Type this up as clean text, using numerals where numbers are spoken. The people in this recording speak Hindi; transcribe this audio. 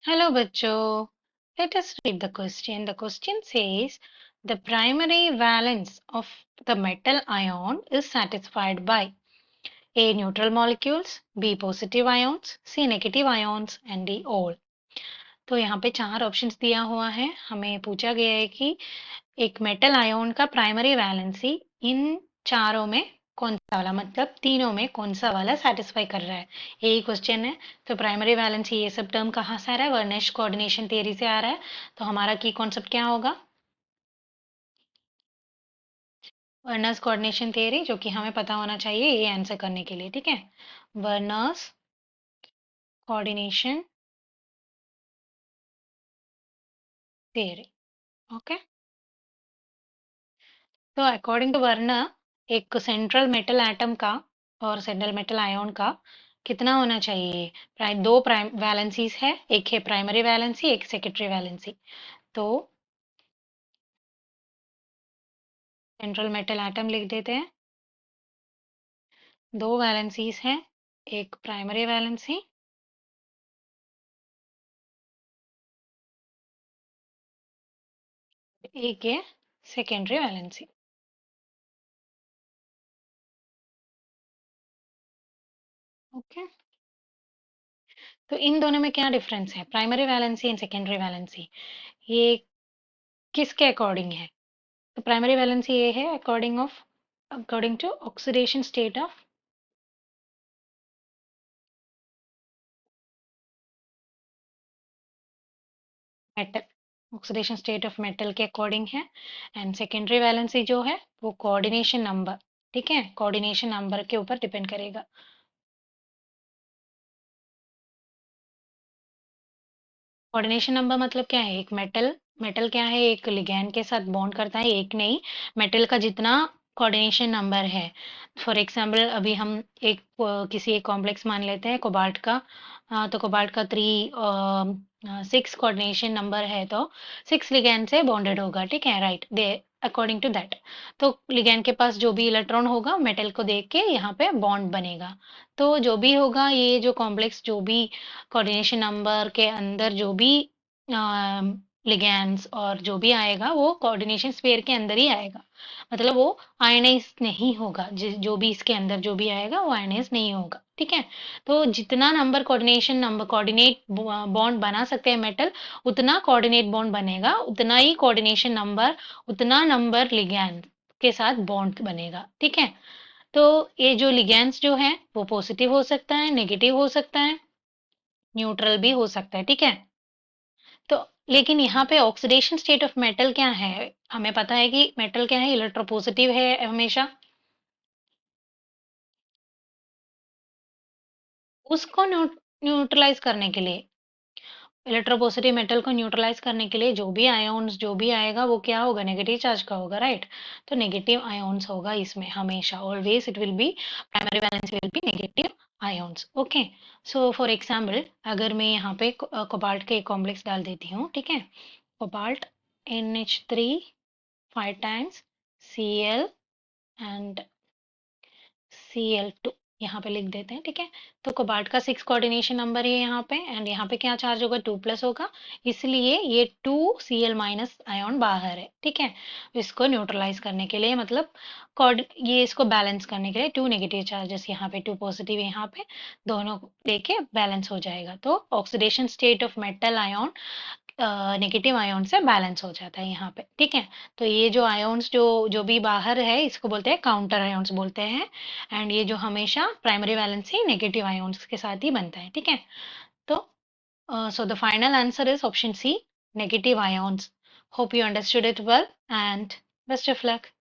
Hello, बच्चों. Let us read the question. The question says the primary valence of the metal ion is satisfied by A. Neutral molecules, B. Positive ions, C. Negative ions and D. All. तो यहाँ पे चार ऑप्शंस दिया हुआ है. हमें पूछा गया है कि एक मेटल आयन का प्राइमरी वैलेंसी इन चारों में कौन सा वाला, मतलब तीनों में कौन सा वाला सेटिस्फाई कर रहा है, यही क्वेश्चन है. तो प्राइमरी वैलेंसी ये सब टर्म कहाँ से आ रहा है? वर्नेश कोऑर्डिनेशन थियरी से आ रहा है. तो हमारा की कॉन्सेप्ट क्या होगा? वर्नर्स कोऑर्डिनेशन थियरी, जो कि हमें पता होना चाहिए ये आंसर करने के लिए. ठीक है, वर्नर्स कोऑर्डिनेशन थियरी. ओके, तो अकॉर्डिंग टू वर्नर एक सेंट्रल मेटल एटम का और सेंट्रल मेटल आयन का कितना होना चाहिए? दो प्राइम वैलेंसीज है, एक है प्राइमरी वैलेंसी, एक सेकेंडरी वैलेंसी. तो सेंट्रल मेटल एटम लिख देते हैं. दो वैलेंसीज हैं, एक प्राइमरी वैलेंसी, एक है सेकेंडरी वैलेंसी. ओके, तो इन दोनों में क्या डिफरेंस है? Primary valency and secondary valency, ये किसके अकॉर्डिंग है? तो प्राइमरी वैलेंसी ये है according to oxidation state of metal. Oxidation state of metal के अकॉर्डिंग है. एंड सेकेंडरी वैलेंसी जो है वो कोऑर्डिनेशन नंबर. ठीक है, कोऑर्डिनेशन नंबर के ऊपर डिपेंड करेगा. कोऑर्डिनेशन नंबर मतलब क्या है? एक मेटल मेटल क्या है, एक लिगैंड के साथ बॉन्ड करता है, एक नहीं, मेटल का जितना कोऑर्डिनेशन नंबर है. फॉर एग्जांपल अभी हम किसी एक कॉम्प्लेक्स मान लेते हैं कोबाल्ट का. तो कोबाल्ट का 6 कोऑर्डिनेशन नंबर है, तो 6 लिगैंड से बॉन्डेड होगा. ठीक है, right, they according to that. तो लिगैंड के पास जो भी इलेक्ट्रॉन होगा मेटल को देख के यहाँ पे बॉन्ड बनेगा. तो जो भी होगा, ये जो कॉम्प्लेक्स जो भी कोऑर्डिनेशन नंबर के अंदर जो भी लिगैंड्स और जो भी आएगा वो कोऑर्डिनेशन स्फीयर के अंदर ही आएगा. मतलब वो आयनाइज नहीं होगा. जो भी इसके अंदर जो भी आएगा वो आयनाइज नहीं होगा. ठीक है, तो जितना नंबर कोऑर्डिनेट बॉन्ड बना सकते हैं मेटल, उतना कोऑर्डिनेट बॉन्ड बनेगा, उतना ही कोऑर्डिनेशन नंबर, उतना नंबर लिगैंड के साथ बॉन्ड बनेगा. ठीक है, तो ये जो लिगैंड्स जो है वो पॉजिटिव हो सकता है, नेगेटिव हो सकता है, न्यूट्रल भी हो सकता है. ठीक है, तो लेकिन यहाँ पे ऑक्सीडेशन स्टेट ऑफ मेटल क्या है? हमें पता है कि मेटल क्या है, इलेक्ट्रोपॉजिटिव है हमेशा. उसको न्यूट्रलाइज करने के लिए, इलेक्ट्रोपॉजिटिव मेटल को न्यूट्रलाइज करने के लिए जो भी आयोन्स जो भी आएगा वो क्या होगा? नेगेटिव चार्ज का होगा, राइट. तो नेगेटिव आयोन्स होगा इसमें हमेशा. Always it will be, primary valence will be negative ions. Okay, so for example अगर मैं यहाँ पे कोबाल्ट के कॉम्प्लेक्स डाल देती हूँ. ठीक है, cobalt NH3 5 times Cl and Cl2 यहाँ पे लिख देते हैं. ठीक है, तो कोबाल्ट का 6 कोऑर्डिनेशन नंबर है यहाँ पे, एंड यहाँ पे क्या चार्ज होगा? 2 प्लस होगा, इसलिए ये 2 Cl माइनस आयोन बाहर है. ठीक है, इसको न्यूट्रलाइज करने के लिए, मतलब ये इसको बैलेंस करने के लिए 2 नेगेटिव चार्जेस यहाँ पे, 2 पॉजिटिव यहाँ पे, दोनों लेके बैलेंस हो जाएगा. तो oxidation state of metal ion negative ion से बैलेंस हो जाता है यहाँ पे. ठीक है, तो ये जो आयोन्स जो जो भी बाहर है इसको बोलते हैं काउंटर आयोन्स बोलते हैं. एंड ये जो हमेशा प्राइमरी वैलेंसी नेगेटिव आयोन्स के साथ ही बनता है. ठीक है, तो so the final answer is option C, negative ions. Hope you understood it well and best of luck.